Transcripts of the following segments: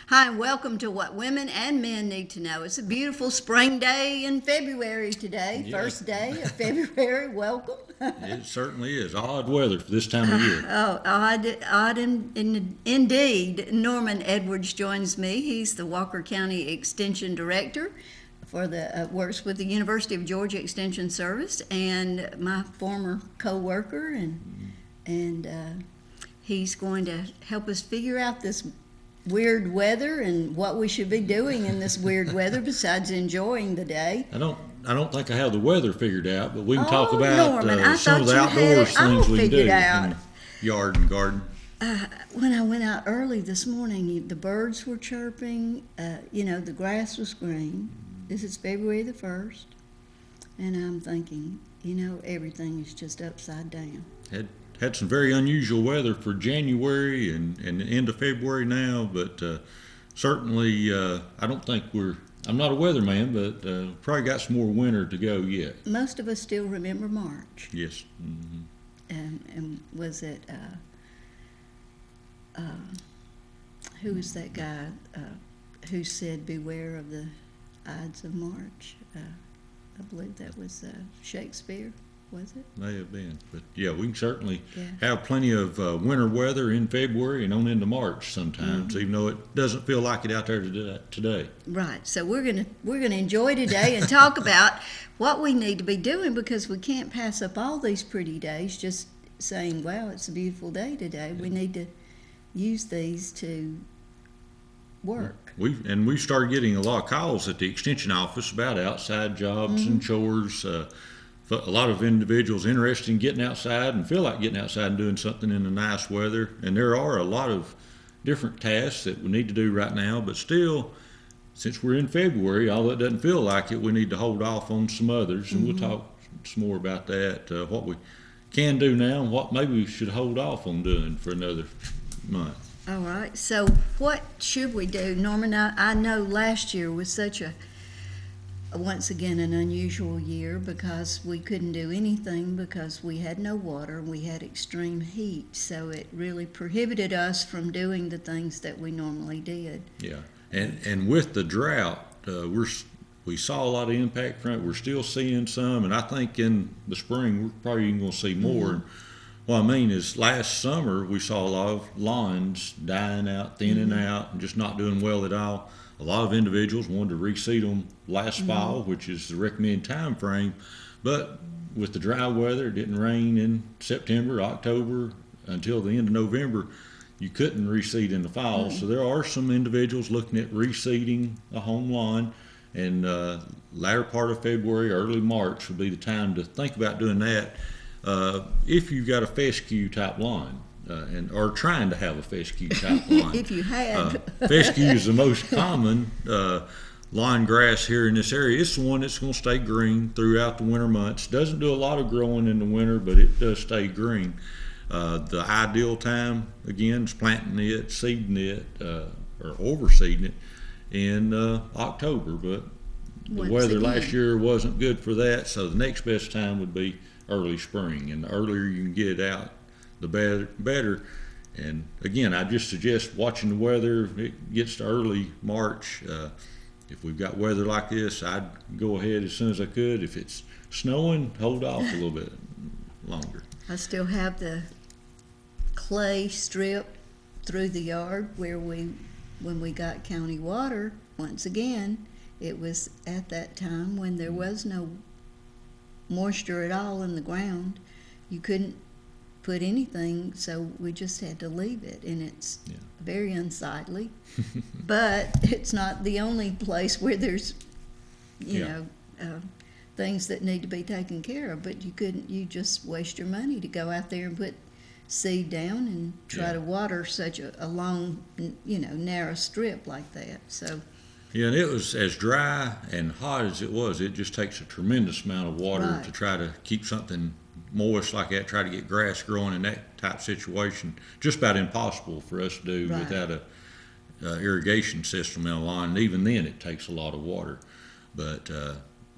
Hi, and welcome to What Women and Men Need to Know. It's a beautiful spring day in February today, Yeah. first day of February. Welcome. It certainly is odd weather for this time of year. Oh, odd indeed. Norman Edwards joins me. He's the Walker County Extension Director for the works with the University of Georgia Extension Service, and my former co-worker, and he's going to help us figure out this weird weather and what we should be doing in this weird weather besides enjoying the day. I don't think I have the weather figured out, but we can talk Oh, about Norman, I some of the thought you had outdoors it all things we can do figured out. in the yard and garden. When I went out early this morning, the birds were chirping. The grass was green. This is February the 1st, and I'm thinking, everything is just upside down. Had some very unusual weather for January and the end of February now, but certainly I don't think I'm not a weatherman, but probably got some more winter to go yet. Most of us still remember March. Yes. Mm-hmm. And was it, who was that guy who said, "Beware of the Ides of March"? I believe that was Shakespeare, was it? May have been, but yeah, we can certainly Yeah. have plenty of winter weather in February and on into March sometimes, even though it doesn't feel like it out there today. Right. So we're gonna enjoy today and talk about what we need to be doing, because we can't pass up all these pretty days just saying, "Wow, it's a beautiful day today." We need to use these to work. We started getting a lot of calls at the extension office about outside jobs and chores. A lot of individuals interested in getting outside and feel like getting outside and doing something in the nice weather. And there are a lot of different tasks that we need to do right now, but still, since we're in February, although it doesn't feel like it, we need to hold off on some others. And we'll talk some more about that, what we can do now and what maybe we should hold off on doing for another month. All right. So what should we do, Norman? I know last year was such once again an unusual year because we couldn't do anything because we had no water and we had extreme heat, so it really prohibited us from doing the things that we normally did. Yeah, and with the drought, we saw a lot of impact from it. We're still seeing some, and I think in the spring we're probably even going to see more. And what I mean is, last summer we saw a lot of lawns dying out, thinning out, and just not doing well at all. A lot of individuals wanted to reseed them last fall, which is the recommended time frame, but with the dry weather, it didn't rain in September, October, until the end of November. You couldn't reseed in the fall, so there are some individuals looking at reseeding a home lawn, and latter part of February, early March would be the time to think about doing that. If you've got a fescue type lawn, or trying to have a fescue type lawn. If you had. Fescue is the most common lawn grass here in this area. It's the one that's going to stay green throughout the winter months. Doesn't do a lot of growing in the winter, but it does stay green. The ideal time, again, is planting it, seeding it, or overseeding it in October, but the weather last year wasn't good for that, so the next best time would be early spring, and the earlier you can get it out, the better. And again, I just suggest watching the weather. If it gets to early March, if we've got weather like this, I'd go ahead as soon as I could. If it's snowing, hold off a little bit longer. I still have the clay strip through the yard where when we got county water, once again, it was at that time when there was no moisture at all in the ground. You couldn't put anything, so we just had to leave it, and it's very unsightly. But it's not the only place where there's things that need to be taken care of. But you just waste your money to go out there and put seed down and try to water such a long, narrow strip like that. So yeah, and it was as dry and hot as it was. It just takes a tremendous amount of water to try to keep something moist like that, try to get grass growing in that type of situation. Just about impossible for us to do without a irrigation system in a lawn. And even then, it takes a lot of water. But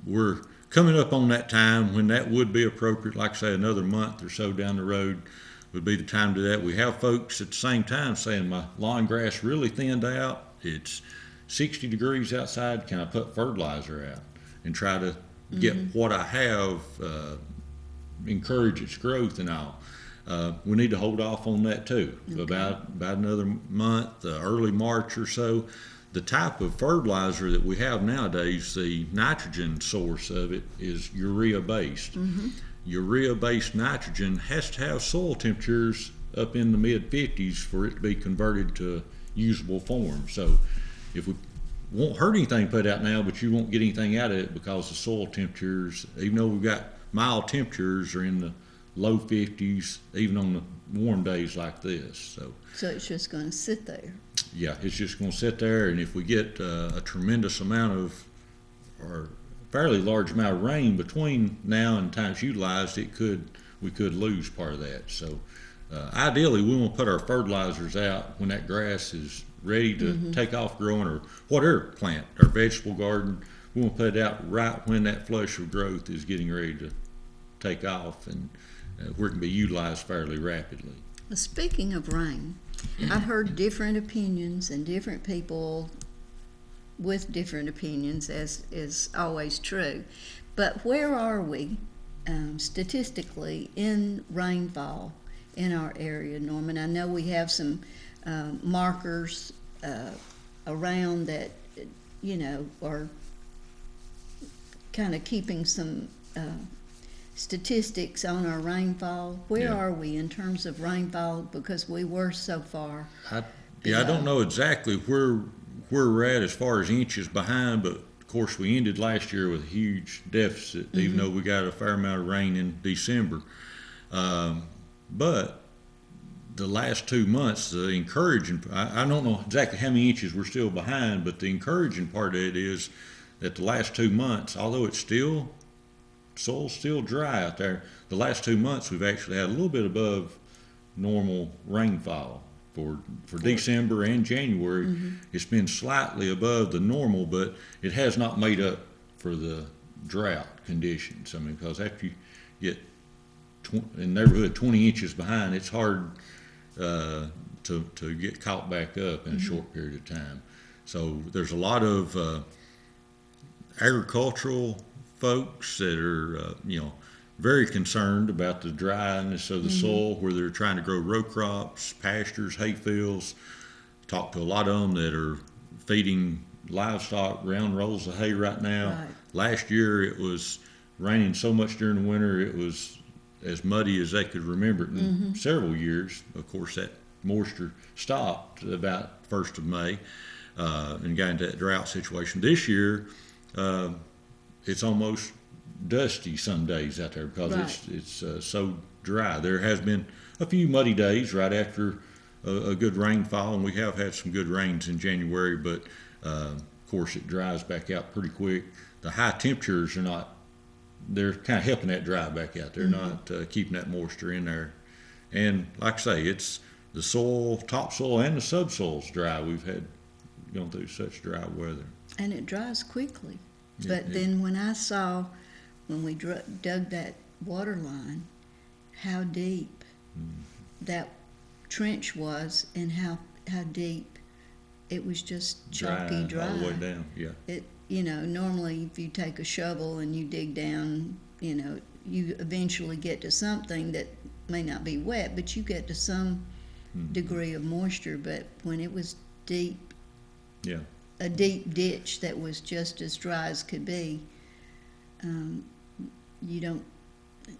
we're coming up on that time when that would be appropriate. Like I say, another month or so down the road would be the time to do that. We have folks at the same time saying my lawn grass really thinned out. It's 60 degrees outside. Can I put fertilizer out and try to get what I have, encourage its growth and all? We need to hold off on that too. Okay. About another month, early March or so. The type of fertilizer that we have nowadays, the nitrogen source of it is urea based. Urea based nitrogen has to have soil temperatures up in the mid 50s for it to be converted to usable form. So if we won't hurt anything put out now, but you won't get anything out of it because the soil temperatures, even though we've got mild temperatures, are in the low 50s, even on the warm days like this. So it's just going to sit there. Yeah, it's just going to sit there, and if we get a tremendous amount of, or fairly large amount of rain between now and time it's utilized, we could lose part of that. So ideally, we want to put our fertilizers out when that grass is ready to take off growing, or whatever plant, our vegetable garden. We want to put it out right when that flush of growth is getting ready to take off, and where it can be utilized fairly rapidly. Well, speaking of rain, I've heard different opinions and different people with different opinions, as is always true. But where are we statistically in rainfall in our area, Norman? I know we have some markers around that, are kind of keeping some statistics on our rainfall. Where are we in terms of rainfall? Because we were so far. I don't know exactly where we're at as far as inches behind, but of course we ended last year with a huge deficit, even though we got a fair amount of rain in December. But the last 2 months, the encouraging, I don't know exactly how many inches we're still behind, but the encouraging part of it is that the last 2 months, although soil's still dry out there, the last 2 months we've actually had a little bit above normal rainfall. For December and January, it's been slightly above the normal, but it has not made up for the drought conditions. I mean, because after you get in the neighborhood 20 inches behind, it's hard to get caught back up in a short period of time. So there's a lot of agricultural folks that are, very concerned about the dryness of the soil, where they're trying to grow row crops, pastures, hay fields. Talked to a lot of them that are feeding livestock round rolls of hay right now. Right. Last year it was raining so much during the winter, it was as muddy as they could remember it in several years. Of course, that moisture stopped about 1st of May and got into that drought situation. This year, it's almost dusty some days out there because it's so dry. There has been a few muddy days right after a good rainfall, and we have had some good rains in January, but of course it dries back out pretty quick. The high temperatures they're kind of helping that dry back out. They're not keeping that moisture in there. And like I say, it's the soil, topsoil and the subsoil's dry. We've had gone through such dry weather. And it dries quickly. But then when we dug that water line, how deep that trench was, and how deep it was, just chalky dry. All the way down, yeah. It, normally if you take a shovel and you dig down, you eventually get to something that may not be wet, but you get to some degree of moisture. But when it was deep, a deep ditch that was just as dry as could be,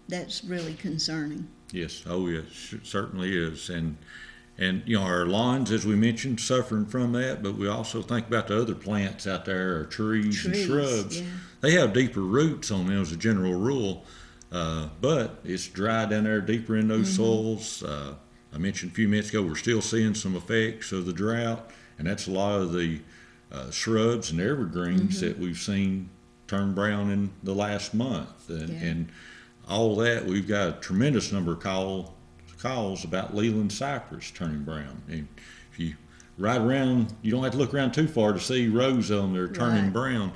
that's really concerning. Yes, oh yes, it certainly is. And our lawns, as we mentioned, suffering from that, but we also think about the other plants out there, our trees and shrubs. Yeah. They have deeper roots on them as a general rule, but it's dry down there deeper in those soils. I mentioned a few minutes ago, we're still seeing some effects of the drought, and that's a lot of the shrubs and evergreens that we've seen turn brown in the last month. And all that, we've got a tremendous number of calls about Leland cypress turning brown. And if you ride around, you don't have to look around too far to see rows of them that are turning brown.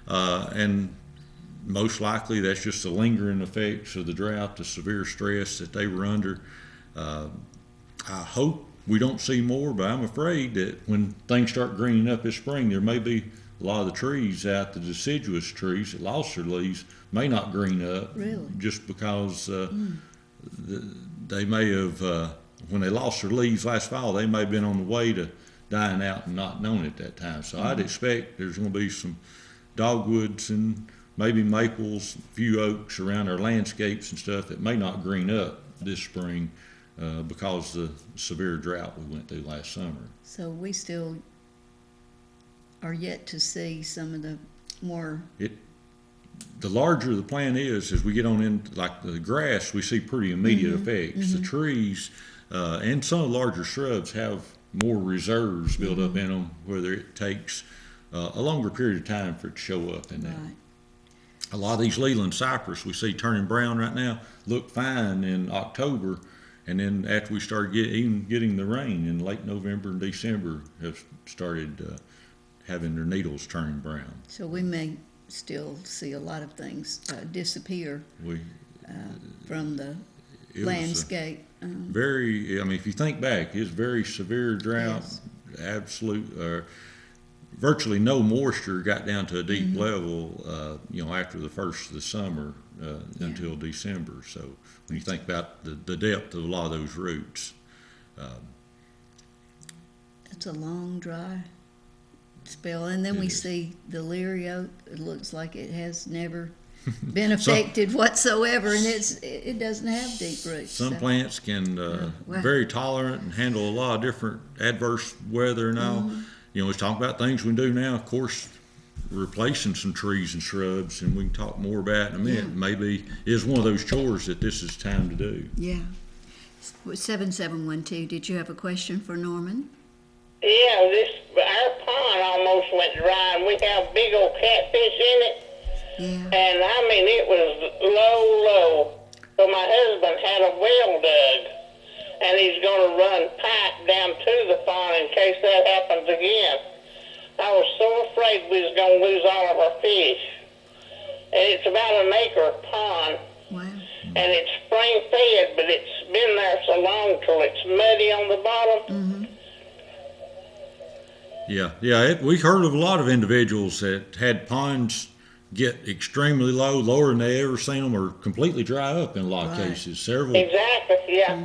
And most likely that's just the lingering effects of the drought, the severe stress that they were under. I hope we don't see more, but I'm afraid that when things start greening up this spring, there may be a lot of the trees out, the deciduous trees that lost their leaves may not green up. Really? Just because they may have, when they lost their leaves last fall, they may have been on the way to dying out and not known at that time. So I'd expect there's going to be some dogwoods and maybe maples, a few oaks around our landscapes and stuff that may not green up this spring because of the severe drought we went through last summer. So we still are yet to see some of the more. The larger the plant is, as we get on in, like the grass, we see pretty immediate effects. The trees and some of the larger shrubs have more reserves built up in them, whether it takes a longer period of time for it to show up in that. Right. A lot of these Leland cypress we see turning brown right now look fine in October, and then after we start getting the rain in late November and December, have started having their needles turning brown. So we may still see a lot of things disappear from the landscape. Very, I mean, if you think back, it's very severe drought, absolute, virtually no moisture got down to a deep level, after the first of the summer until December. So when you think about the depth of a lot of those roots. It's a long, dry spell. And then we see the leary oak. It looks like it has never been affected whatsoever, and it doesn't have deep roots. Some plants can very tolerant and handle a lot of different adverse weather and all. Let's talk about things we do now. Of course, replacing some trees and shrubs, and we can talk more about it in a minute. Maybe is one of those chores that this is time to do. Yeah. 7712, did you have a question for Norman? Yeah, our pond almost went dry, and we have big old catfish in it. Yeah. And I mean, it was low. So my husband had a well dug, and he's going to run pipe down to the pond in case that happens again. I was so afraid we was going to lose all of our fish. And it's about an acre pond. Wow. And it's spring fed, but it's been there so long till it's muddy on the bottom. Yeah. We heard of a lot of individuals that had ponds get extremely low, lower than they ever seen them, or completely dry up in a lot of cases. Several. Exactly. Yeah.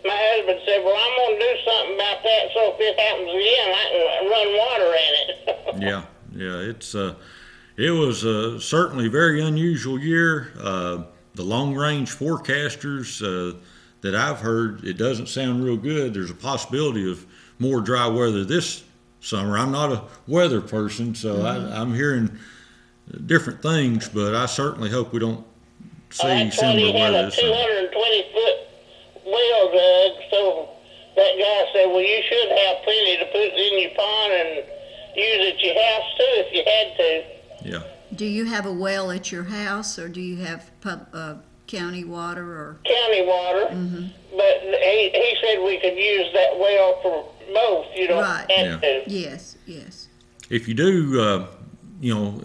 My husband said, "Well, I'm going to do something about that, so if it happens again, I can run water in it." Yeah. It was certainly a very unusual year. The long-range forecasters that I've heard, it doesn't sound real good. There's a possibility of more dry weather this summer. I'm not a weather person, so I'm hearing different things, but I certainly hope we don't see similar weather this summer. 220-foot well dug, so that guy said, "Well, you should have plenty to put in your pond and use at your house too if you had to." Yeah. Do you have a well at your house, or do you have county water? Or county water, but he said we could use that well for both. You don't have to. Yes. If you do,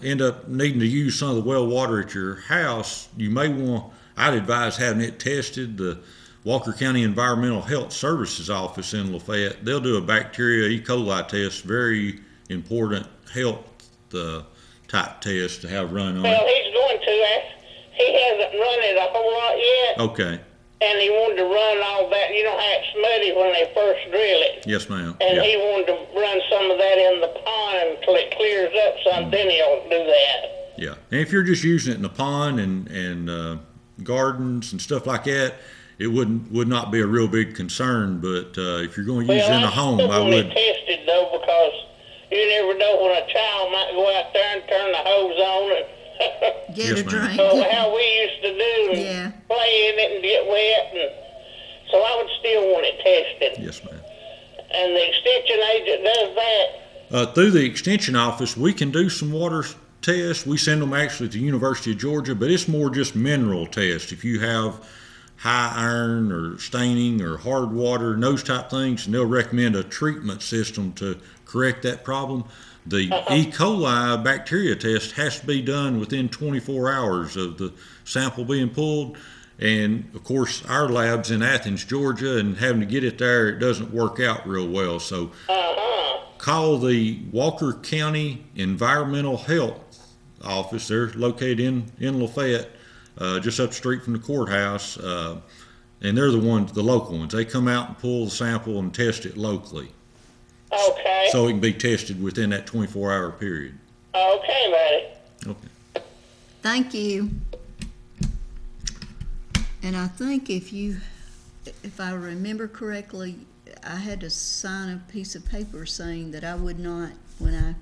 end up needing to use some of the well water at your house, you may I'd advise having it tested. The Walker County Environmental Health Services office in Lafayette, they'll do a bacteria E. coli test, very important health type test to have run on Well, it. he's going to. He hasn't run it a whole lot yet. Okay. And he wanted to run all that. You know how it's muddy when they first drill it. Yes, ma'am. And Yeah. he wanted to run some of that in the pond until it clears up some, then he'll do that. Yeah. And if you're just using it in the pond and gardens and stuff like that, it would not be a real big concern. But if you're going to use it in a home, I would. Tested though, because you never know when a child might go out there and turn the hose on and get Yes, a ma'am. drink. so how we used to do and Yeah. play in it and get wet, and so I would still want it tested. Yes, ma'am. And the extension agent does that. Through the extension office, we can do some water tests. We send them actually to the University of Georgia, but it's more just mineral tests. If you have high iron or staining or hard water and those type things, and they'll recommend a treatment system to correct that problem. The E. coli bacteria test has to be done within 24 hours of the sample being pulled, And of course, our lab's in Athens, Georgia, and having to get it there, it doesn't work out real well. So call the Walker County Environmental Health Office. They're located in Lafayette, just up the street from the courthouse. And they're the local ones. They come out and pull the sample and test it locally. Okay. So it can be tested within that 24-hour period. Okay, buddy. Okay. Thank you. And I think if I remember correctly, I had to sign a piece of paper saying that I would not, when I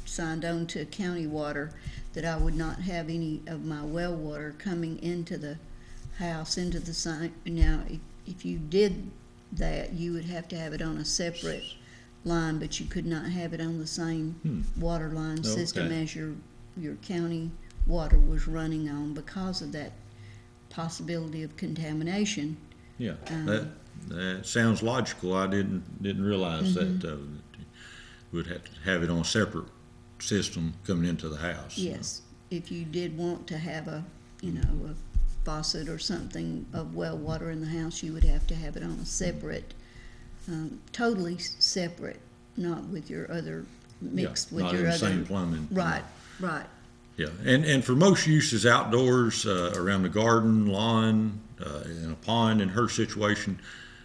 signed on to county water, that I would not have any of my well water coming into the house, into the site. Now, if you did that, you would have to have it on a separate line, but you could not have it on the same water line system Okay. as your county water was running on because of that possibility of contamination. Yeah, that sounds logical. I didn't realize that we'd have to have it on a separate system coming into the house. Yes, if you did want to have a faucet or something of well water in the house, you would have to have it on a separate, totally separate, not with your other, mixed with not your in the other. same plumbing. Right, right. Yeah, and for most uses outdoors, around the garden, lawn, in a pond, in her situation,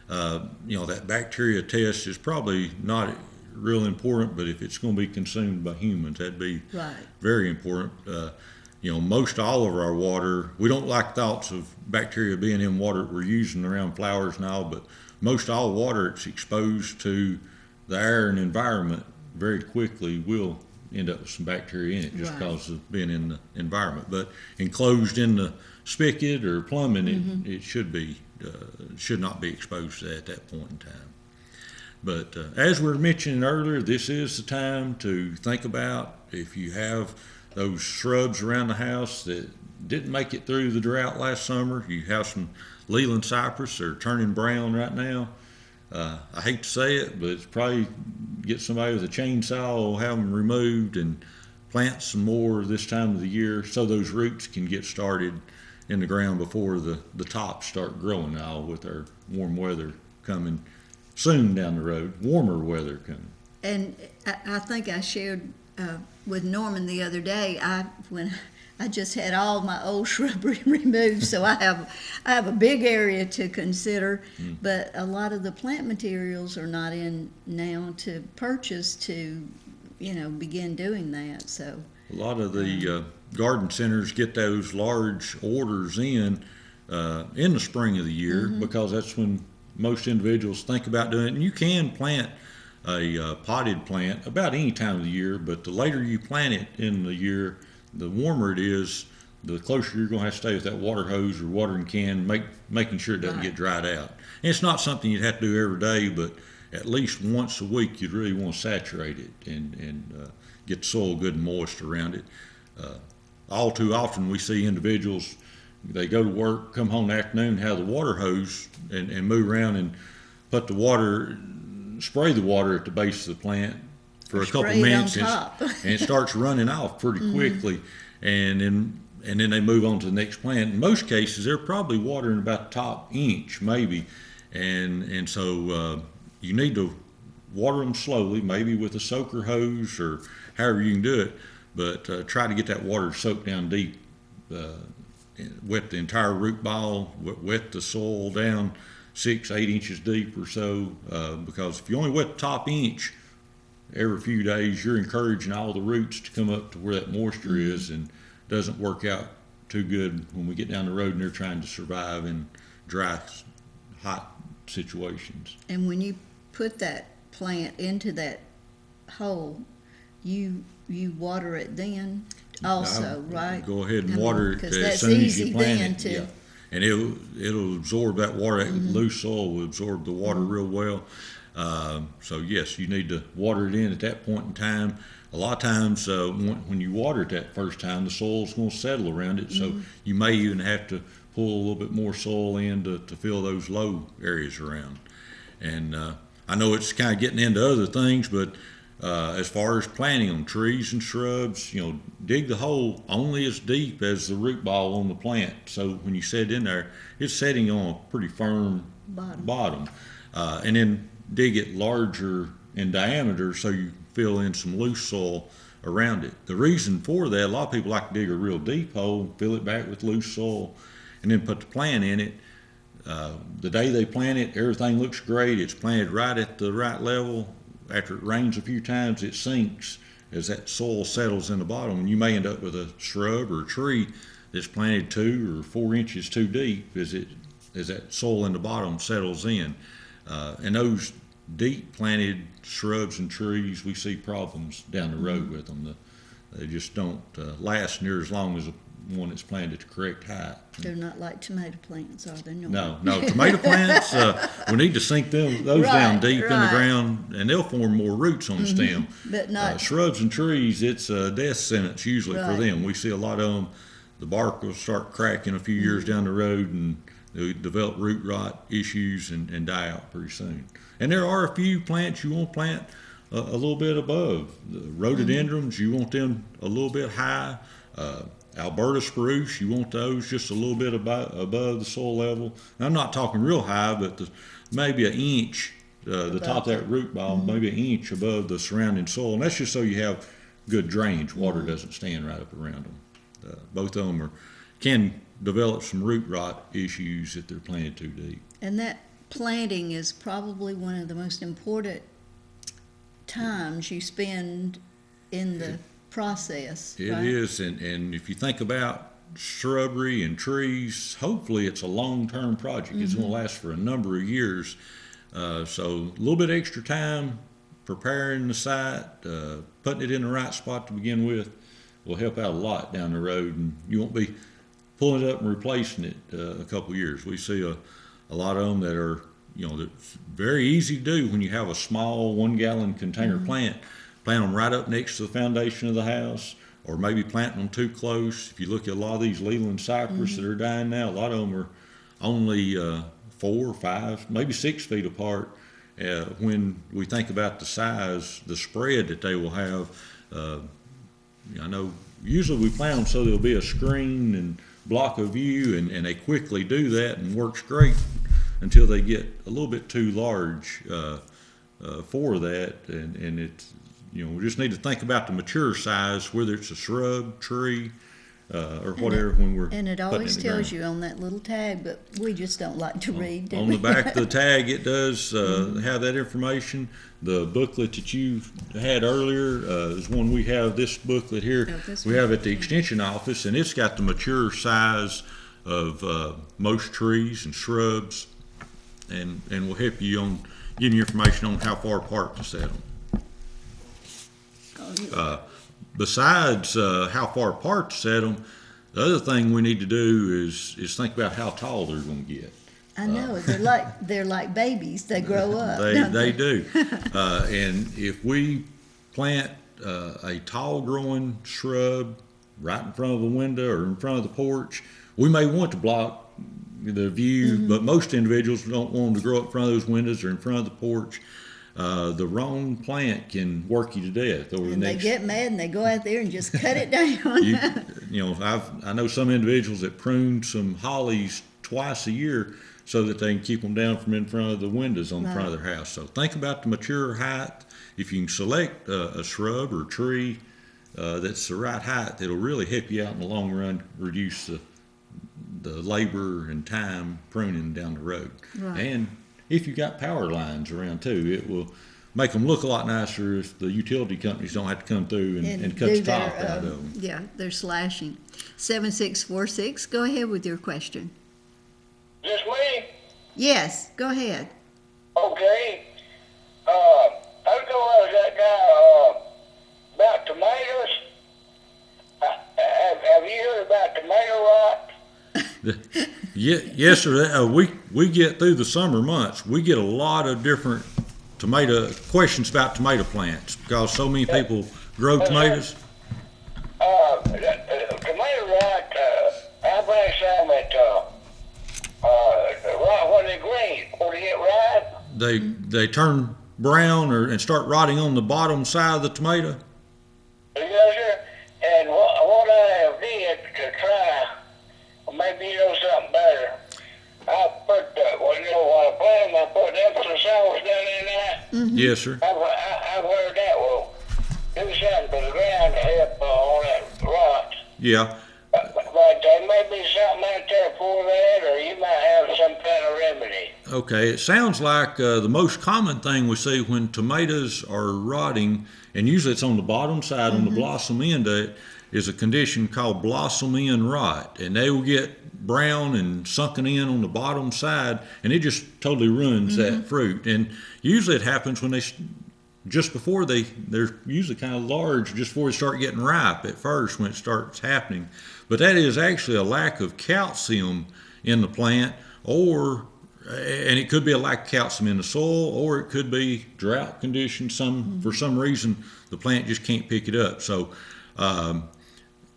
that bacteria test is probably not real important, but if it's going to be consumed by humans, that'd be Right. very important. Most all of our water, we don't like thoughts of bacteria being in water that we're using around flowers and all, but most all water it's exposed to the air and environment very quickly will end up with some bacteria in it just Right. because of being in the environment. But enclosed in the spigot or plumbing, it should not be exposed to that at that point in time. But as we were mentioning earlier, this is the time to think about if you have those shrubs around the house that didn't make it through the drought last summer. You have some Leland cypress that are turning brown right now. I hate to say it, but it's probably get somebody with a chainsaw, have them removed and plant some more this time of the year so those roots can get started in the ground before the tops start growing now with our warm weather coming soon down the road, warmer weather coming. And I think I shared with Norman the other day, when I just had all my old shrubbery removed, so I have a big area to consider, but a lot of the plant materials are not in now to purchase to, begin doing that, so. A lot of the garden centers get those large orders in the spring of the year because that's when most individuals think about doing it. And you can plant a potted plant about any time of the year, but the later you plant it in the year, the warmer it is, the closer you're going to have to stay with that water hose or watering can, making sure it doesn't Right. get dried out. And it's not something you'd have to do every day, but at least once a week you'd really want to saturate it and get the soil good and moist around it. All too often we see individuals, they go to work, come home in the afternoon, have the water hose and move around and put the water, spray the water at the base of the plant for a couple Spray it minutes on top. and it starts running off pretty quickly, and then they move on to the next plant. In most cases, they're probably watering about the top inch, maybe, and so you need to water them slowly, maybe with a soaker hose or however you can do it, but try to get that water soaked down deep, wet the entire root ball, wet the soil down 6-8 inches deep or so, because if you only wet the top inch every few days, you're encouraging all the roots to come up to where that moisture is, and doesn't work out too good when we get down the road and they're trying to survive in dry, hot situations. And when you put that plant into that hole, you water it then also, right? Go ahead and I mean, water it 'cause as that's soon as you easy plant then it. to- Yeah. And it'll absorb that water. That loose soil will absorb the water real well. So yes, you need to water it in at that point in time. A lot of times when you water it that first time, the soil's going to settle around it. So you may even have to pull a little bit more soil in to fill those low areas around. And I know it's kind of getting into other things, but As far as planting on trees and shrubs, dig the hole only as deep as the root ball on the plant. So when you set it in there, it's setting on a pretty firm bottom. And then dig it larger in diameter so you can fill in some loose soil around it. The reason for that, a lot of people like to dig a real deep hole, fill it back with loose soil, and then put the plant in it. The day they plant it, everything looks great. It's planted right at the right level. After it rains a few times, it sinks as that soil settles in the bottom. And you may end up with a shrub or a tree that's planted 2 or 4 inches too deep as that soil in the bottom settles in. And those deep planted shrubs and trees, we see problems down the road with them. They just don't last near as long as one that's planted at the correct height. They're not like tomato plants, are they? No, tomato plants, we need to sink those down deep in the ground, and they'll form more roots on the stem. But not shrubs and trees, it's a death sentence usually for them. We see a lot of them, the bark will start cracking a few years down the road, and they'll develop root rot issues and die out pretty soon. And there are a few plants you want to plant a little bit above. The rhododendrons, you want them a little bit high. Alberta spruce, you want those just a little bit above the soil level. And I'm not talking real high, but maybe an inch, the top of that root ball, maybe an inch above the surrounding soil. And that's just so you have good drainage. Water doesn't stand right up around them. Both of them can develop some root rot issues if they're planted too deep. And that planting is probably one of the most important times you spend in the process. It is, and if you think about shrubbery and trees, hopefully it's a long-term project. It's going to last for a number of years. So a little bit extra time preparing the site, putting it in the right spot to begin with will help out a lot down the road, and you won't be pulling it up and replacing it a couple of years. We see a lot of them that are, that's very easy to do when you have a small 1-gallon container plant. Plant them right up next to the foundation of the house, or maybe planting them too close. If you look at a lot of these Leland cypress that are dying now, a lot of them are only 4 or 5, maybe 6 feet apart. When we think about the size, the spread that they will have, I know usually we plant them so there'll be a screen and block of view, and they quickly do that and works great until they get a little bit too large for that, and it's, we just need to think about the mature size, whether it's a shrub, tree, or whatever, when we're and it always tells you on that little tag, but we just don't like to read. On the back of the tag, it does have that information. The booklet that you had earlier is one we have. This booklet here we have at the extension office, and it's got the mature size of most trees and shrubs, and will help you on getting you information on how far apart to set them. Besides how far apart to set them, the other thing we need to do is think about how tall they're going to get. I know, they're like babies. They grow up. They do. And if we plant a tall growing shrub right in front of the window or in front of the porch, we may want to block the view, but most individuals don't want them to grow up in front of those windows or in front of the porch. The wrong plant can work you to death over the next. They get mad and they go out there and just cut it down. I know some individuals that prune some hollies twice a year so that they can keep them down from in front of the windows on the front of their house. So think about the mature height. If you can select a shrub or a tree that's the right height, it'll really help you out in the long run, reduce the labor and time pruning down the road. Right. And if you've got power lines around too, it will make them look a lot nicer if the utility companies don't have to come through and cut the top out of them. Yeah, they're slashing. 7646, go ahead with your question. This me? Yes, go ahead. Okay. I was going to ask that guy about tomatoes. Have you heard about tomato rot? Yes, sir. We get through the summer months. We get a lot of different questions about tomato plants because so many people grow tomatoes. Tomato rot. I bring some at right when they're green. When they get ripe, They turn brown and start rotting on the bottom side of the tomato? Yes, sir. And what I did to try, or maybe you know something better, I put, when I planted, I put Epsom salts down in there. Yes, sir. I've heard that will do something to the ground to help on that rot. Yeah. But there may be something out there for that, or you might have some kind of remedy. Okay, it sounds like the most common thing we see when tomatoes are rotting, and usually it's on the bottom side, on the blossom end of it, is a condition called blossom end rot. And they will get brown and sunken in on the bottom side, and it just totally ruins that fruit. And usually it happens when just before they're usually kind of large, just before they start getting ripe at first when it starts happening. But that is actually a lack of calcium in the plant, and it could be a lack of calcium in the soil, or it could be drought conditions. For some reason, the plant just can't pick it up. So,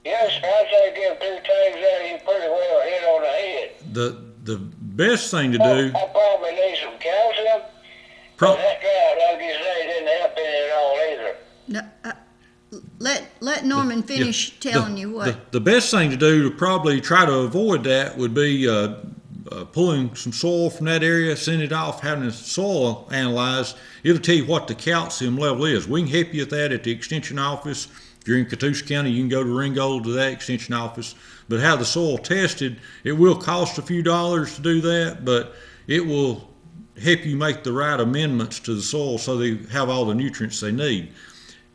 Yes, I'd say give 2 times there, you pretty well hit on the head. the best thing to do. I probably need some calcium. But that drought, like you say, didn't help any at all either. No, let Norman finish telling you what. The best thing to do to probably try to avoid that would be pulling some soil from that area, send it off, having the soil analyzed. It'll tell you what the calcium level is. We can help you with that at the extension office. If you're in Catoosa County, you can go to Ringgold to that extension office. But have the soil tested. It will cost a few dollars to do that, but it will help you make the right amendments to the soil so they have all the nutrients they need.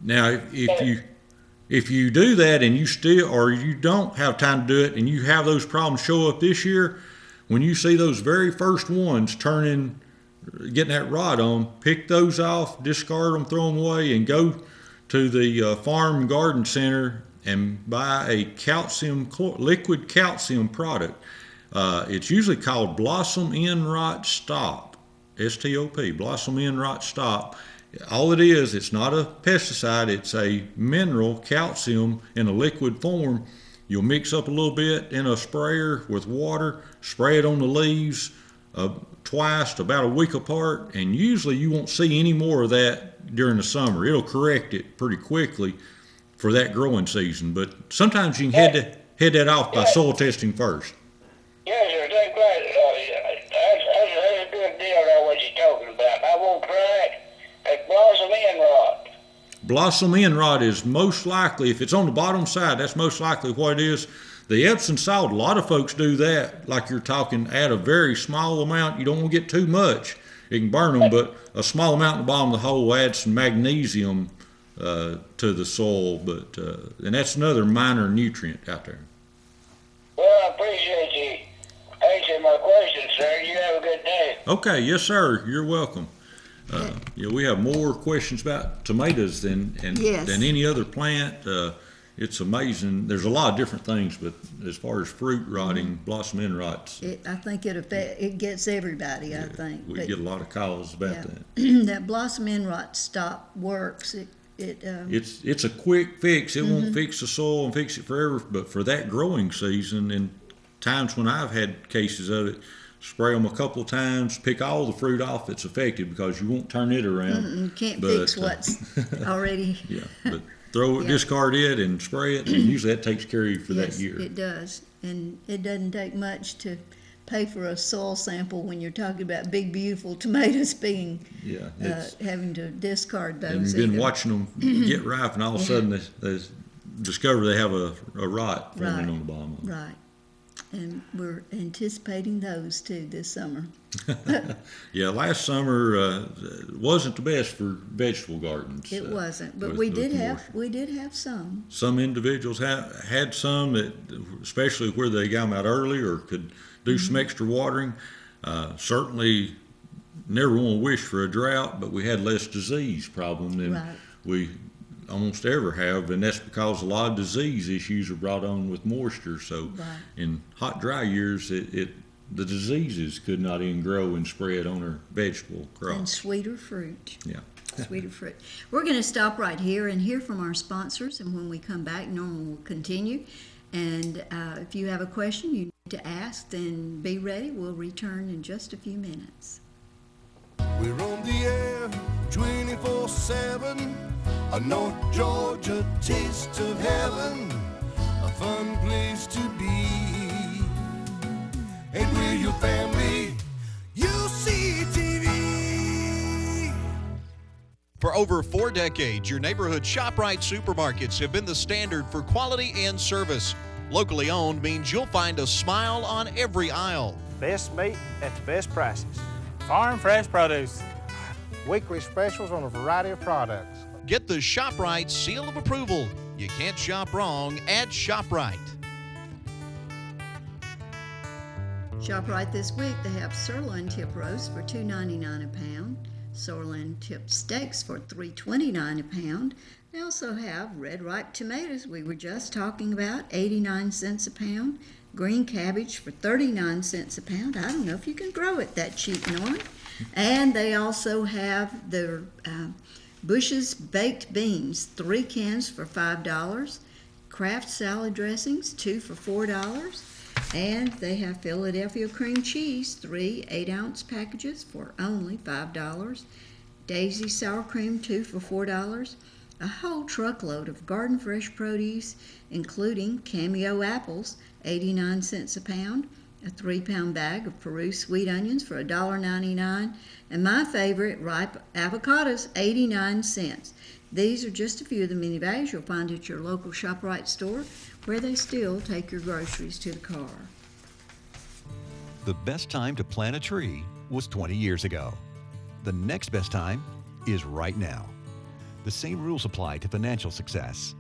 Now, if you do that and you don't have time to do it, and you have those problems show up this year, when you see those very first ones getting that rot on, pick those off, discard them, throw them away, and go to the farm garden center and buy a liquid calcium product. It's usually called Blossom End Rot Stop, STOP, Blossom End Rot Stop. All it is, it's not a pesticide, it's a mineral calcium in a liquid form. You'll mix up a little bit in a sprayer with water, spray it on the leaves twice, about a week apart, and usually you won't see any more of that during the summer. It'll correct it pretty quickly for that growing season, but sometimes you can head that off by soil testing first. Yes, sir, that's great. That's a good deal there, what you're talking about. I won't try it. It's blossom end rot. Blossom end rot is most likely, if it's on the bottom side, that's most likely what it is. The Epsom salt, a lot of folks do that, like you're talking, add a very small amount. You don't want to get too much. It can burn them, but a small amount in the bottom of the hole adds some magnesium to the soil, and that's another minor nutrient out there. Well, I appreciate you answering my questions, sir. You have a good day. Okay, yes, sir. You're welcome. We have more questions about tomatoes than any other plant. It's amazing. There's a lot of different things, but as far as fruit rotting, blossom end rots, I think it gets everybody. I think we get a lot of calls about that. That blossom end rot stop works. It's a quick fix. It won't fix the soil and fix it forever, but for that growing season and times when I've had cases of it, spray them a couple of times, pick all the fruit off that's affected because you won't turn it around. You can't fix what's already. Yeah, but discard it and spray it, and usually that takes care of you for that year. It does, and it doesn't take much to pay for a soil sample when you're talking about big, beautiful tomatoes being having to discard those. And you've been watching them get ripe, and all of a sudden they discover they have a rot forming on the bottom of them. Right. And we're anticipating those too this summer. Yeah, last summer wasn't the best for vegetable gardens. It wasn't, but we did have some. Some individuals had some that, especially where they got them out early or could do some extra watering. Certainly, never want to wish for a drought, but we had less disease problem than we almost ever have, and that's because a lot of disease issues are brought on with moisture. So in hot, dry years, the diseases could not even grow and spread on our vegetable crops. And sweeter fruit. Yeah. Sweeter fruit. We're going to stop right here and hear from our sponsors, and when we come back, Norman will continue. And if you have a question you need to ask, then be ready. We'll return in just a few minutes. We're on the air 24/7. A North Georgia taste of heaven, a fun place to be. And we're your family, you'll see TV. For over 4 decades, your neighborhood ShopRite supermarkets have been the standard for quality and service. Locally owned means you'll find a smile on every aisle. Best meat at the best prices. Farm fresh produce. Weekly specials on a variety of products. Get the ShopRite seal of approval. You can't shop wrong at ShopRite. ShopRite this week, they have sirloin tip roast for $2.99 a pound, sirloin tip steaks for $3.29 a pound. They also have red ripe tomatoes we were just talking about, 89 cents a pound, green cabbage for 39 cents a pound. I don't know if you can grow it that cheap, Norman. And they also have their Bush's baked beans, 3 cans for $5, Kraft salad dressings, 2 for $4, and they have Philadelphia cream cheese, 3 8-ounce packages for only $5, Daisy sour cream, 2 for $4, a whole truckload of garden fresh produce, including Cameo apples, 89 cents a pound, a 3-pound bag of Peru sweet onions for $1.99, and my favorite, ripe avocados, 89 cents. These are just a few of the many values you'll find at your local ShopRite store, where they still take your groceries to the car. The best time to plant a tree was 20 years ago. The next best time is right now. The same rules apply to financial success.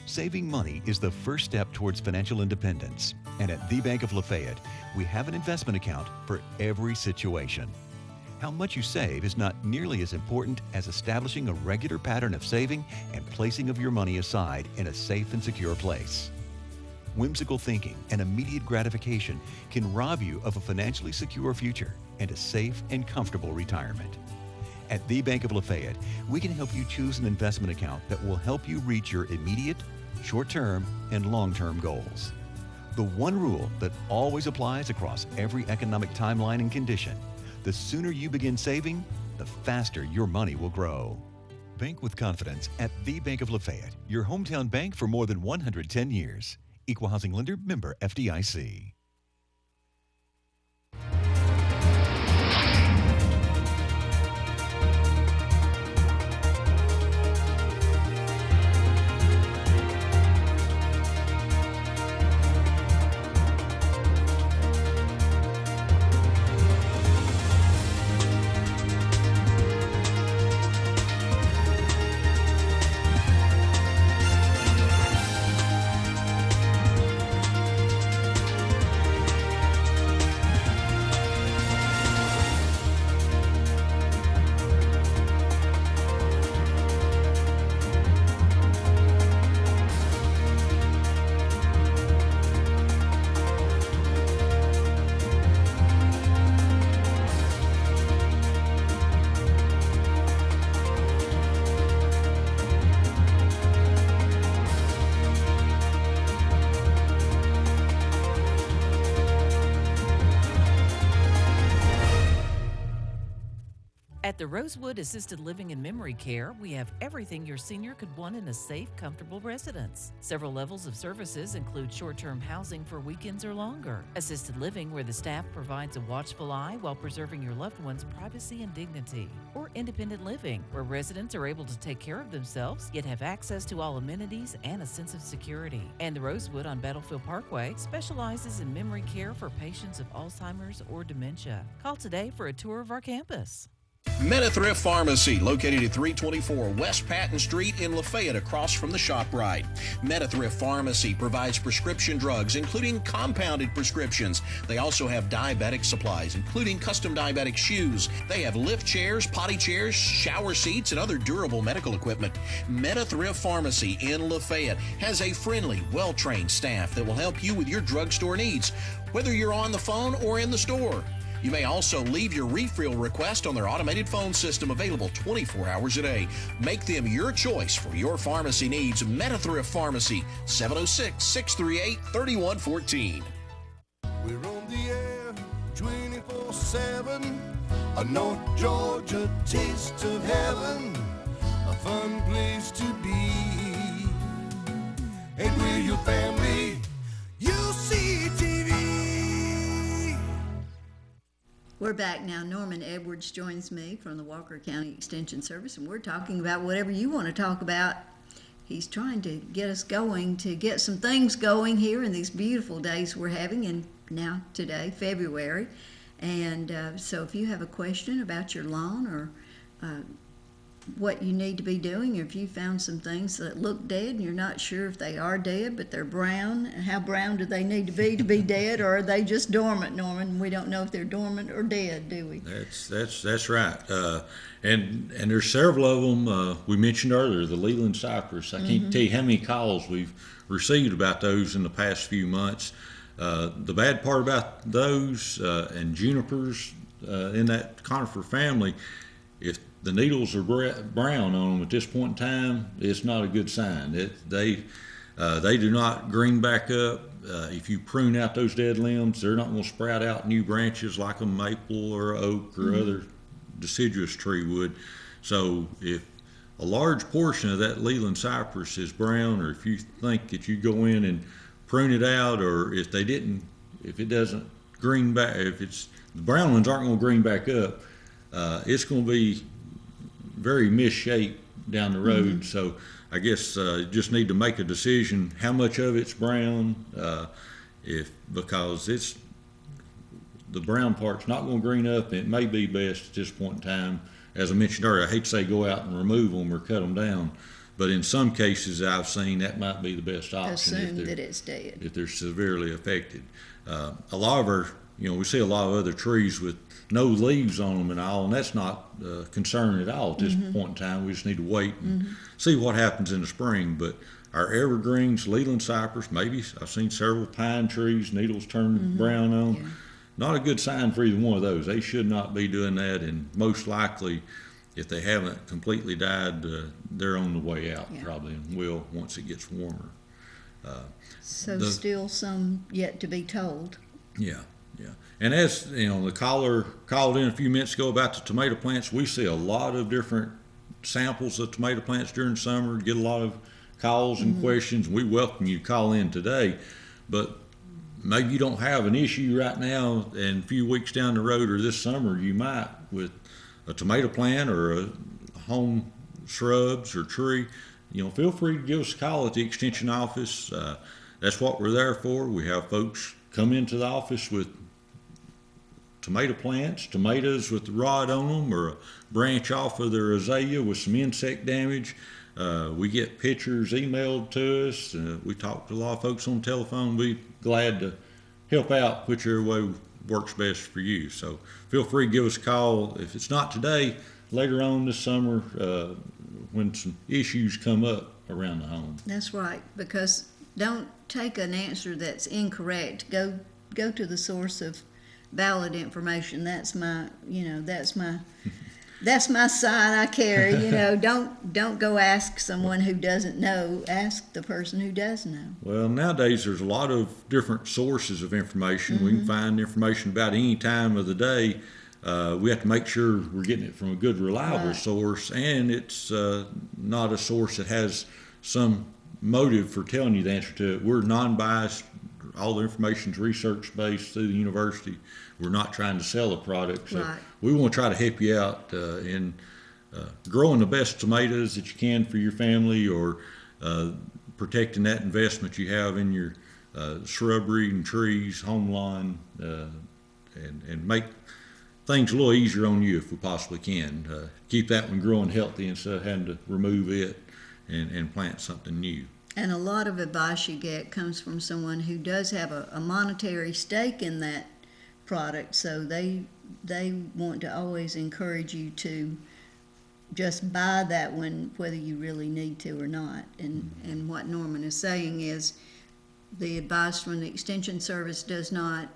Saving money is the first step towards financial independence. And at the Bank of Lafayette, we have an investment account for every situation. How much you save is not nearly as important as establishing a regular pattern of saving and placing of your money aside in a safe and secure place. Whimsical thinking and immediate gratification can rob you of a financially secure future and a safe and comfortable retirement. At the Bank of Lafayette, we can help you choose an investment account that will help you reach your immediate, short-term, and long-term goals. The one rule that always applies across every economic timeline and condition: the sooner you begin saving, the faster your money will grow. Bank with confidence at the Bank of Lafayette, your hometown bank for more than 110 years. Equal housing lender, member FDIC. At the Rosewood Assisted Living and Memory Care, we have everything your senior could want in a safe, comfortable residence. Several levels of services include short-term housing for weekends or longer, assisted living where the staff provides a watchful eye while preserving your loved one's privacy and dignity, or independent living where residents are able to take care of themselves yet have access to all amenities and a sense of security. And the Rosewood on Battlefield Parkway specializes in memory care for patients of Alzheimer's or dementia. Call today for a tour of our campus. MetaThrift Pharmacy, located at 324 West Patton Street in Lafayette, across from the ShopRite. MetaThrift Pharmacy provides prescription drugs, including compounded prescriptions. They also have diabetic supplies, including custom diabetic shoes. They have lift chairs, potty chairs, shower seats, and other durable medical equipment. MetaThrift Pharmacy in Lafayette has a friendly, well-trained staff that will help you with your drugstore needs, whether you're on the phone or in the store. You may also leave your refill request on their automated phone system, available 24 hours a day. Make them your choice for your pharmacy needs. MetaThrift Pharmacy, 706-638-3114. We're on the air 24/7. A a North Georgia taste of heaven, a fun place to be. And we're your family, you'll see TV. We're back now. Norman Edwards joins me from the Walker County Extension Service, and we're talking about whatever you want to talk about. He's trying to get us going, to get some things going here in these beautiful days we're having, and now today, February. And so if you have a question about your lawn or what you need to be doing, or if you found some things that look dead and you're not sure if they are dead, but they're brown, how brown do they need to be dead, or are they just dormant, Norman? We don't know if they're dormant or dead, do we? That's right. And there's several of them. We mentioned earlier the Leland cypress. I can't tell you how many calls we've received about those in the past few months. The bad part about those and junipers in that conifer family, if the needles are brown on them at this point in time, it's not a good sign. They do not green back up. If you prune out those dead limbs, they're not going to sprout out new branches like a maple or oak or other deciduous tree would. So if a large portion of that Leland cypress is brown, or if you think that you go in and prune it out, or if it doesn't green back, the brown ones aren't going to green back up, it's going to be very misshaped down the road. So I guess just need to make a decision how much of it's brown, because the brown part's not going to green up. It may be best at this point in time, as I mentioned earlier, I hate to say go out and remove them or cut them down, but in some cases I've seen that might be the best option. Assume that it's dead. If they're severely affected. A lot of our, we see a lot of other trees with no leaves on them and all, and that's not concerning at all at this point in time. We just need to wait and see what happens in the spring. But our evergreens, Leland cypress, maybe I've seen several pine trees, needles turn brown on. Yeah. Not a good sign for either one of those. They should not be doing that, and most likely, if they haven't completely died, they're on the way out probably, and will once it gets warmer. So still some yet to be told. Yeah. And as the caller called in a few minutes ago about the tomato plants, we see a lot of different samples of tomato plants during summer, get a lot of calls and questions. We welcome you to call in today, but maybe you don't have an issue right now, and a few weeks down the road or this summer you might with a tomato plant or a home shrubs or tree. Feel free to give us a call at the extension office. That's what we're there for. We have folks come into the office with tomato plants, tomatoes with the rod on them, or a branch off of their azalea with some insect damage. We get pictures emailed to us. We talk to a lot of folks on the telephone. We're glad to help out whichever way works best for you. So feel free to give us a call. If it's not today, later on this summer, when some issues come up around the home. That's right, because don't take an answer that's incorrect. Go to the source of valid information. That's my sign I carry. Don't go ask someone who doesn't know. Ask the person who does know. Well, nowadays there's a lot of different sources of information. We can find information about any time of the day. We have to make sure we're getting it from a good, reliable source, and it's not a source that has some motive for telling you the answer to it. We're non-biased. All the information is research-based through the university. We're not trying to sell a product. So we want to try to help you out in growing the best tomatoes that you can for your family, or protecting that investment you have in your shrubbery and trees, home lawn, and make things a little easier on you if we possibly can. Keep that one growing healthy instead of having to remove it and plant something new. And a lot of advice you get comes from someone who does have a monetary stake in that product, so they want to always encourage you to just buy that one whether you really need to or not. And what Norman is saying is the advice from the Extension Service does not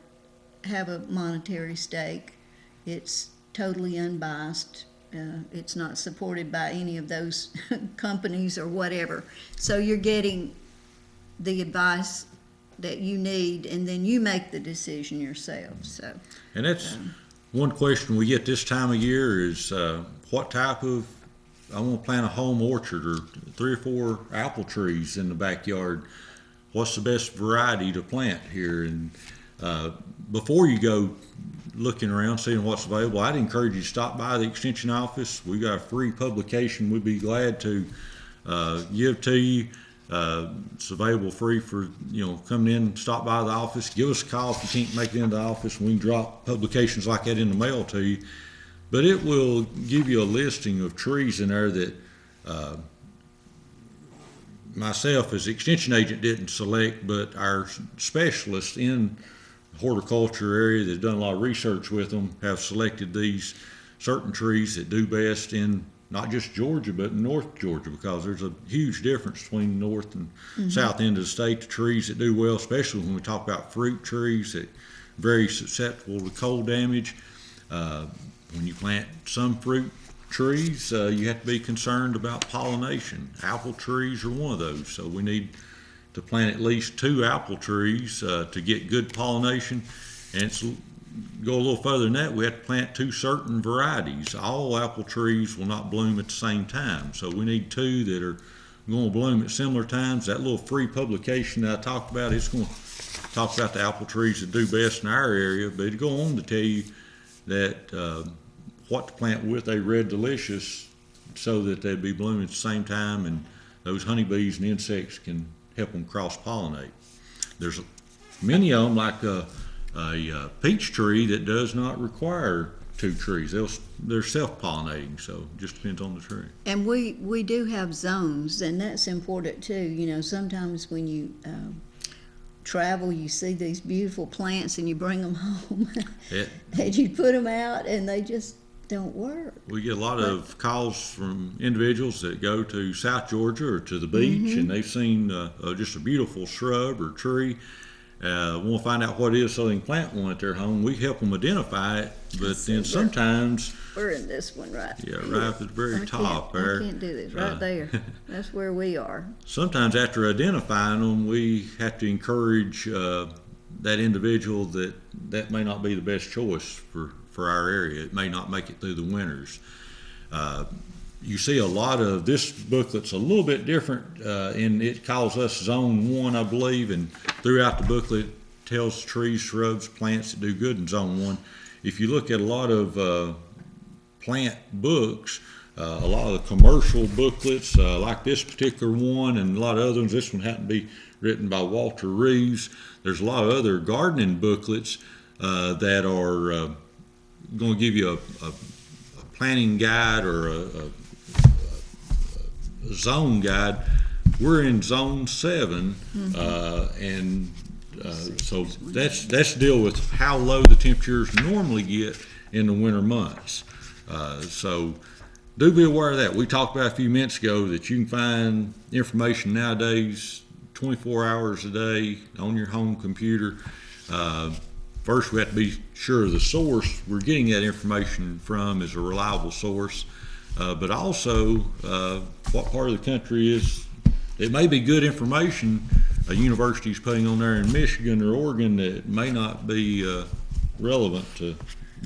have a monetary stake. It's totally unbiased. It's not supported by any of those companies or whatever. So you're getting the advice that you need, and then you make the decision yourself. So, and that's one question we get this time of year is what type of, I want to plant a home orchard or 3 or 4 apple trees in the backyard. What's the best variety to plant here? And before you go looking around, seeing what's available, I'd encourage you to stop by the Extension office. We've got a free publication we'd be glad to give to you. It's available free for, coming in, stop by the office, give us a call if you can't make it into the office, and we can drop publications like that in the mail to you. But it will give you a listing of trees in there that myself as extension agent didn't select, but our specialists in the horticulture area that have done a lot of research with them have selected these certain trees that do best in not just Georgia, but North Georgia, because there's a huge difference between the north and south end of the state. The trees that do well, especially when we talk about fruit trees that are very susceptible to cold damage. When you plant some fruit trees, you have to be concerned about pollination. Apple trees are one of those, so we need to plant at least 2 apple trees to get good pollination. And go a little further than that, we have to plant 2 certain varieties. All apple trees will not bloom at the same time, so we need 2 that are going to bloom at similar times. That little free publication that I talked about, it's going to talk about the apple trees that do best in our area, but it'll go on to tell you that what to plant with a Red Delicious so that they'd be blooming at the same time, and those honeybees and insects can help them cross-pollinate. There's many of them, like a peach tree, that does not require 2 trees. They're self-pollinating, so it just depends on the tree. And we do have zones, and that's important too. Sometimes when you travel, you see these beautiful plants and you bring them home and you put them out and they just don't work. We get a lot of calls from individuals that go to South Georgia or to the beach, and they've seen just a beautiful shrub or tree. Want to find out what it is so they can plant one at their home. We help them identify it, but then sometimes we're in this one right right at the very top there. I can't do this right there. That's where we are. Sometimes after identifying them, we have to encourage that individual that may not be the best choice for our area. It may not make it through the winters. You see a lot of this booklet's a little bit different, and it calls us Zone 1, I believe, and throughout the booklet tells trees, shrubs, plants that do good in Zone 1. If you look at a lot of plant books, a lot of the commercial booklets, like this particular one and a lot of other ones, this one happened to be written by Walter Reeves. There's a lot of other gardening booklets that are going to give you a planting guide or a zone guide. We're in Zone 7, and so that's deal with how low the temperatures normally get in the winter months. So do be aware of that. We talked about a few minutes ago that you can find information nowadays 24 hours a day on your home computer. First, we have to be sure the source we're getting that information from is a reliable source, but also what part of the country is. It may be good information a university's putting on there in Michigan or Oregon that may not be relevant to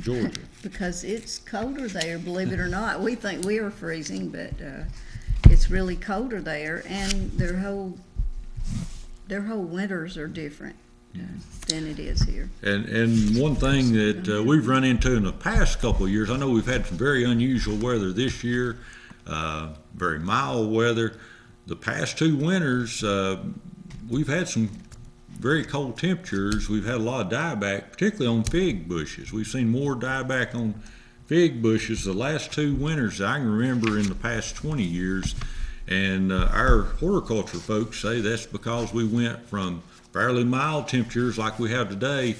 Georgia. Because it's colder there, believe it or not. We think we are freezing, but it's really colder there, and their whole winters are different than it is here. And one thing that we've run into in the past couple of years, I know we've had some very unusual weather this year, very mild weather. The past 2 winters, we've had some very cold temperatures. We've had a lot of dieback, particularly on fig bushes. We've seen more dieback on fig bushes the last 2 winters that I can remember in the past 20 years. And our horticulture folks say that's because we went from fairly mild temperatures like we have today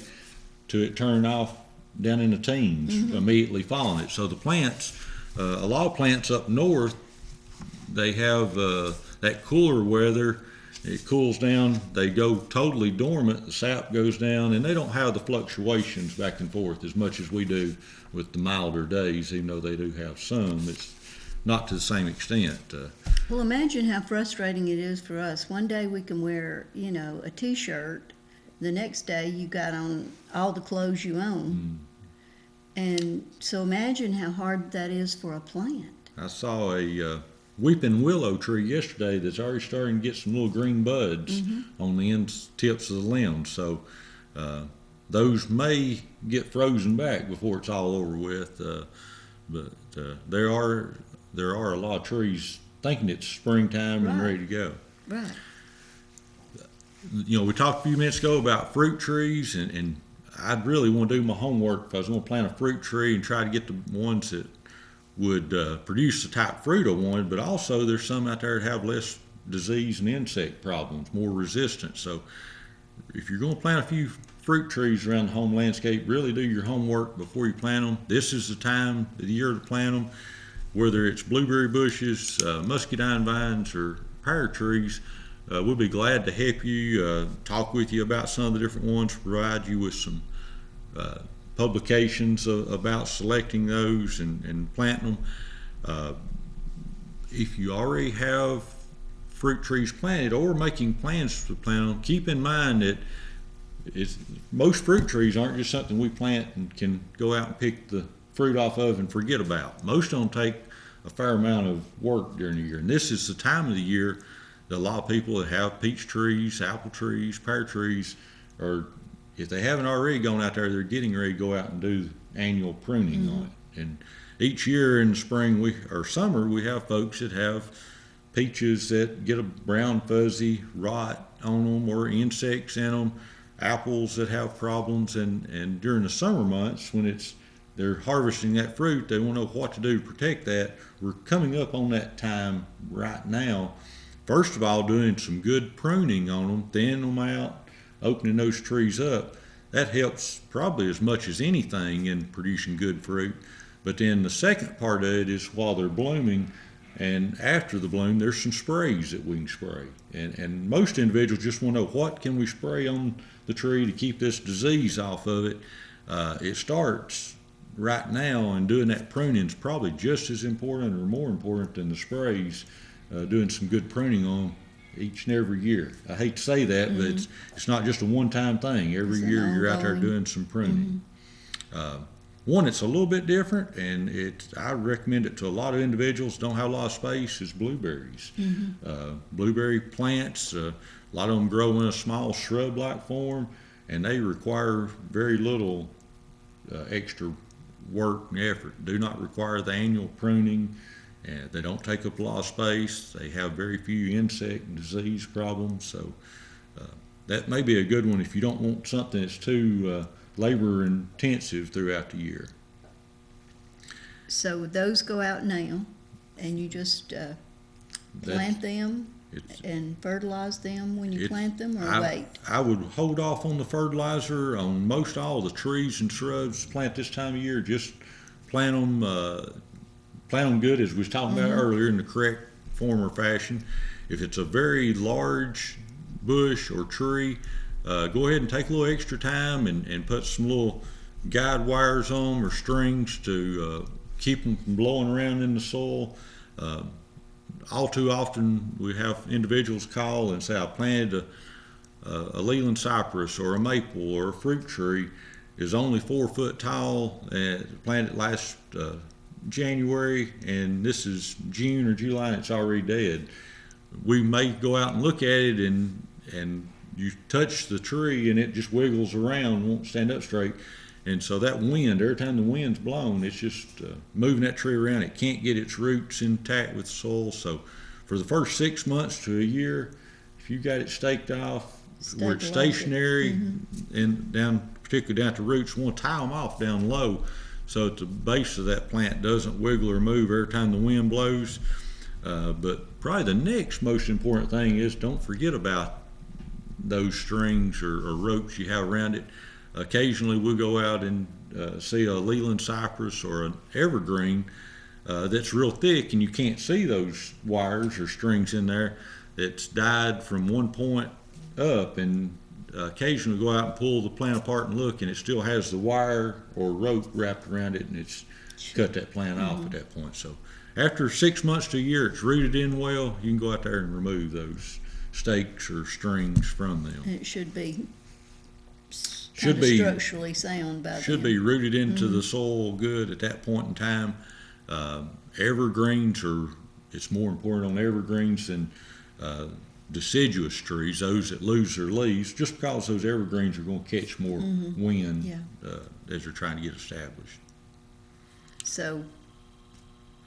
to it turning off down in the teens immediately following it. So the plants, a lot of plants up north, they have that cooler weather. It cools down, they go totally dormant, the sap goes down, and they don't have the fluctuations back and forth as much as we do with the milder days, even though they do have some. It's not to the same extent. Well, imagine how frustrating it is for us. One day we can wear, a T-shirt. The next day you got on all the clothes you own. And so imagine how hard that is for a plant. I saw a weeping willow tree yesterday that's already starting to get some little green buds on the ends tips of the limbs. So those may get frozen back before it's all over with. But there are a lot of trees thinking it's springtime and ready to go. Right. You know, we talked a few minutes ago about fruit trees, and I'd really want to do my homework if I was going to plant a fruit tree and try to get the ones that would produce the type of fruit I wanted, but also there's some out there that have less disease and insect problems, more resistant. So if you're going to plant a few fruit trees around the home landscape, really do your homework before you plant them. This is the time of the year to plant them, whether it's blueberry bushes, muscadine vines, or pear trees. We'll be glad to help you, talk with you about some of the different ones, provide you with some publications about selecting those and planting them. If you already have fruit trees planted or making plans to plant them, keep in mind that most fruit trees aren't just something we plant and can go out and pick the fruit off of and forget about. Most of them take a fair amount of work during the year, and this is the time of the year that a lot of people that have peach trees, apple trees, pear trees, or if they haven't already gone out there, they're getting ready to go out and do annual pruning on it. And each year in the spring or summer, we have folks that have peaches that get a brown fuzzy rot on them or insects in them, apples that have problems, and during the summer months when they're harvesting that fruit, they want to know what to do to protect that. We're coming up on that time right now. First of all, doing some good pruning on them, thinning them out, opening those trees up. That helps probably as much as anything in producing good fruit. But then the second part of it is while they're blooming and after the bloom, there's some sprays that we can spray. And most individuals just want to know, what can we spray on the tree to keep this disease off of it? It starts right now, and doing that pruning is probably just as important or more important than the sprays. Doing some good pruning on each and every year. I hate to say that, but it's not just a one-time thing. Every year you're out there doing some pruning. One that's a little bit different, and I recommend it to a lot of individuals don't have a lot of space, is blueberries. Blueberry plants, a lot of them grow in a small shrub-like form, and they require very little extra work and effort. Do not require the annual pruning. They don't take up a lot of space. They have very few insect and disease problems. So that may be a good one if you don't want something that's too labor intensive throughout the year. So those go out now, and you just plant them and fertilize them when you plant them, or wait? I would hold off on the fertilizer on most all the trees and shrubs plant this time of year. Just plant them good, as we was talking about earlier, in the correct form or fashion. If it's a very large bush or tree, go ahead and take a little extra time and put some little guide wires on them or strings to keep them from blowing around in the soil. All too often we have individuals call and say, I planted a Leland cypress or a maple or a fruit tree is only 4 foot tall and planted last January, and this is June or July and it's already dead. We may go out and look at it, and you touch the tree and it just wiggles around, won't stand up straight. And so that wind, every time the wind's blown, it's just moving that tree around. It can't get its roots intact with the soil. So for the first 6 months to a year, if you got it staked off where it's stationary and particularly down at the roots, we want to tie them off down low so that the base of that plant doesn't wiggle or move every time the wind blows. But probably the next most important thing is don't forget about those strings or ropes you have around it. Occasionally we'll go out and see a Leland cypress or an evergreen that's real thick and you can't see those wires or strings in there. It's died from one point up, and occasionally go out and pull the plant apart and look, and it still has the wire or rope wrapped around it, and it's cut that plant off at that point. So after 6 months to a year, it's rooted in well, you can go out there and remove those stakes or strings from them. And it should be should kinda be structurally sound by should then. be rooted into the soil good at that point in time. Evergreens it's more important on evergreens than deciduous trees, those that lose their leaves, just because those evergreens are going to catch more wind Yeah. as they're trying to get established. So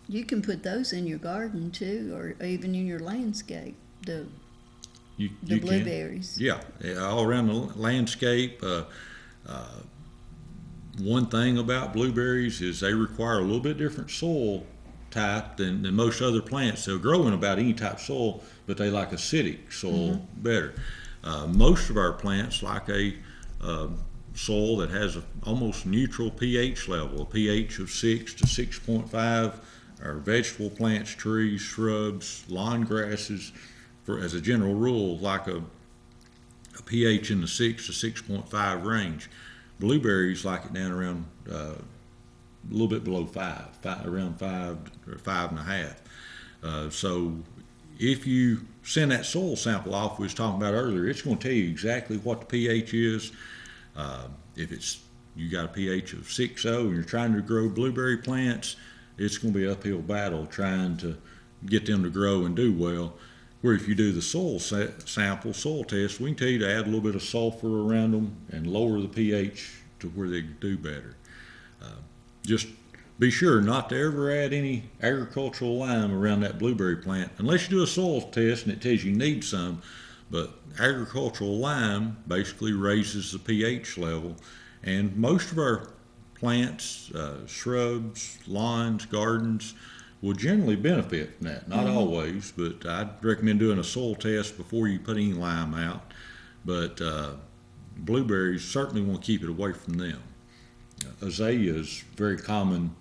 you can put those in your garden too, or even in your landscape, the You can. blueberries. Yeah, all around the landscape. One thing about blueberries is they require a little bit different soil type than most other plants. They'll grow in about any type of soil, but they like acidic soil better. Most of our plants like a soil that has an almost neutral pH level, a pH of 6 to 6.5. Our vegetable plants, trees, shrubs, lawn grasses, as a general rule, like a pH in the 6 to 6.5 range. Blueberries like it down around a little bit below 5, around 5 or 5.5. So if you send that soil sample off we was talking about earlier, it's going to tell you exactly what the pH is. If you got a pH of 6.0 and you're trying to grow blueberry plants, it's going to be an uphill battle trying to get them to grow and do well. Where if you do the soil soil test, we can tell you to add a little bit of sulfur around them and lower the pH to where they do better. Just be sure not to ever add any agricultural lime around that blueberry plant unless you do a soil test and it tells you need some. But agricultural lime basically raises the pH level, and most of our plants, shrubs, lawns, gardens will generally benefit from that. Not always, but I'd recommend doing a soil test before you put any lime out. But blueberries certainly want to keep it away from them. Azalea is a very common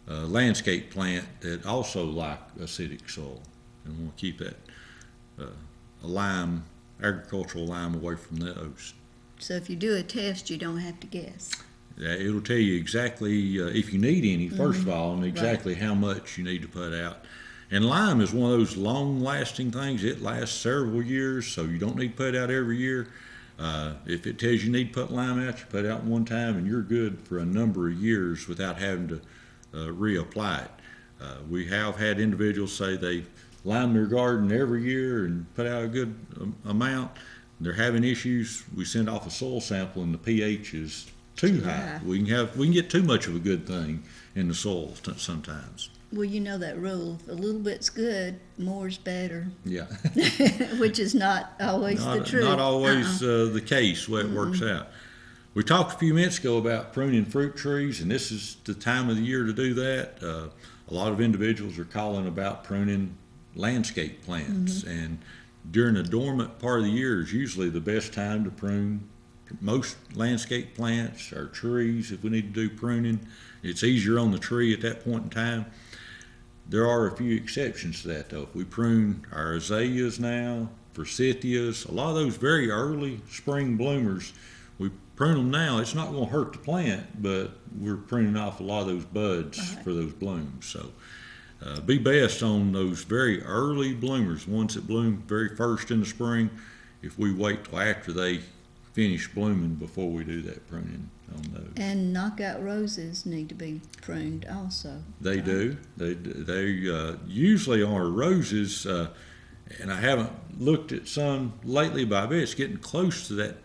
landscape plant that also like acidic soil, and want to keep that agricultural lime away from those. So if you do a test, you don't have to guess. It'll tell you exactly if you need any, first of all, and exactly how much you need to put out. And lime is one of those long-lasting things. It lasts several years, so you don't need to put it out every year. If it tells you need to put lime out, you put it out one time, and you're good for a number of years without having to reapply it. We have had individuals say they lime their garden every year and put out a good amount. They're having issues. We send off a soil sample, and the pH is too high. We can get too much of a good thing in the soil sometimes. Well, you know that rule, if a little bit's good, more's better, Yeah. which is not always the truth. Not always the case, the way it works out. We talked a few minutes ago about pruning fruit trees, and this is the time of the year to do that. A lot of individuals are calling about pruning landscape plants, and during the dormant part of the year is usually the best time to prune most landscape plants or trees. If we need to do pruning, it's easier on the tree at that point in time. There are a few exceptions to that, though. If we prune our azaleas now, forsythias, a lot of those very early spring bloomers, we prune them now. It's not going to hurt the plant, but we're pruning off a lot of those buds for those blooms. So be best on those very early bloomers, ones that bloom very first in the spring. If we wait till after they finish blooming before we do that pruning on those. And knockout roses need to be pruned also. They do. They usually on our roses, and I haven't looked at some lately, but I bet it's getting close to that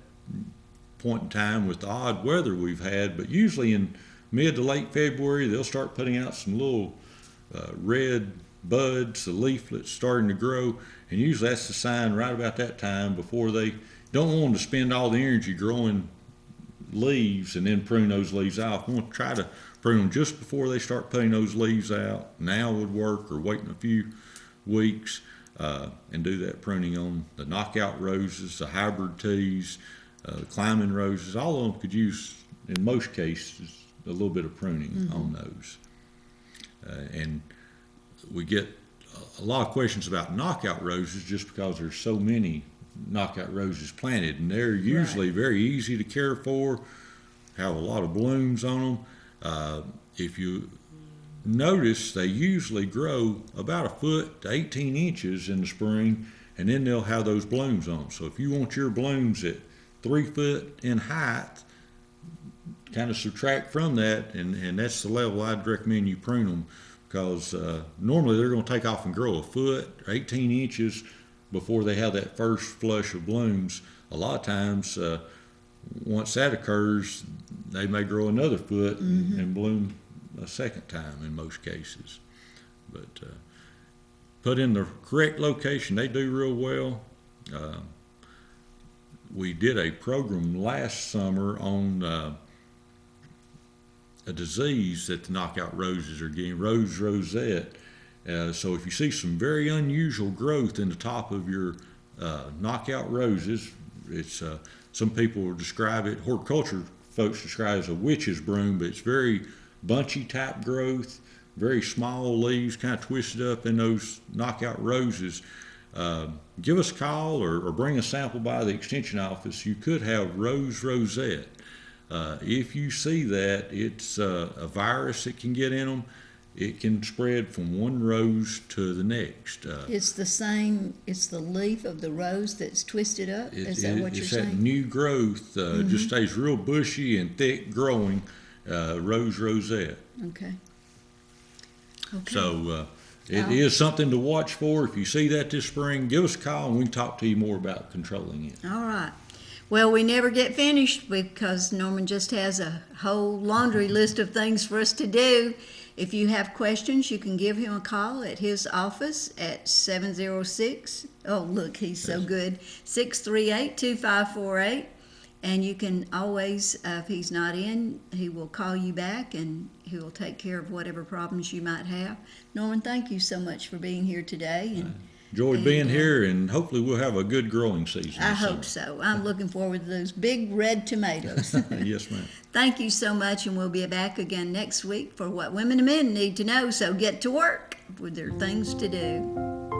point in time with the odd weather we've had. But usually in mid to late February, they'll start putting out some little red buds, the leaflets starting to grow, and usually that's the sign right about that time before they don't want to spend all the energy growing leaves and then prune those leaves off. We want to try to prune them just before they start putting those leaves out. Now would work, or waiting a few weeks and do that pruning on the knockout roses, the hybrid teas, the climbing roses. All of them could use, in most cases, a little bit of pruning on those. And we get a lot of questions about knockout roses just because there's so many knockout roses planted, and they're usually very easy to care for, have a lot of blooms on them. If you notice, they usually grow about 1 foot to 18 inches in the spring, and then they'll have those blooms on them. So if you want your blooms at 3 foot in height, kind of subtract from that, and that's the level I'd recommend you prune them, because normally they're going to take off and grow a foot, 18 inches before they have that first flush of blooms. A lot of times, once that occurs, they may grow another foot and bloom a second time in most cases. But put in the correct location, they do real well. We did a program last summer on a disease that the knockout roses are getting, rose rosette. So if you see some very unusual growth in the top of your knockout roses, it's some people will describe it, horticulture folks describe it as a witch's broom, but it's very bunchy type growth, very small leaves, kind of twisted up in those knockout roses. Give us a call or bring a sample by the extension office. You could have rose rosette. If you see that, it's a virus that can get in them. It can spread from one rose to the next. It's the same, it's the leaf of the rose that's twisted up? Is that what you're saying? It's that new growth, just stays real bushy and thick growing, rose rosette. Okay. So it is something to watch for. If you see that this spring, give us a call and we can talk to you more about controlling it. All right. Well, we never get finished because Norman just has a whole laundry list of things for us to do. If you have questions, you can give him a call at his office at 706, oh look, he's so good, 638-2548. And you can always, if he's not in, he will call you back and he will take care of whatever problems you might have. Norman, thank you so much for being here today. Enjoyed being here, and hopefully we'll have a good growing season. I hope so. I'm looking forward to those big red tomatoes. Yes, ma'am. Thank you so much, and we'll be back again next week for what women and men need to know. So get to work with their things to do.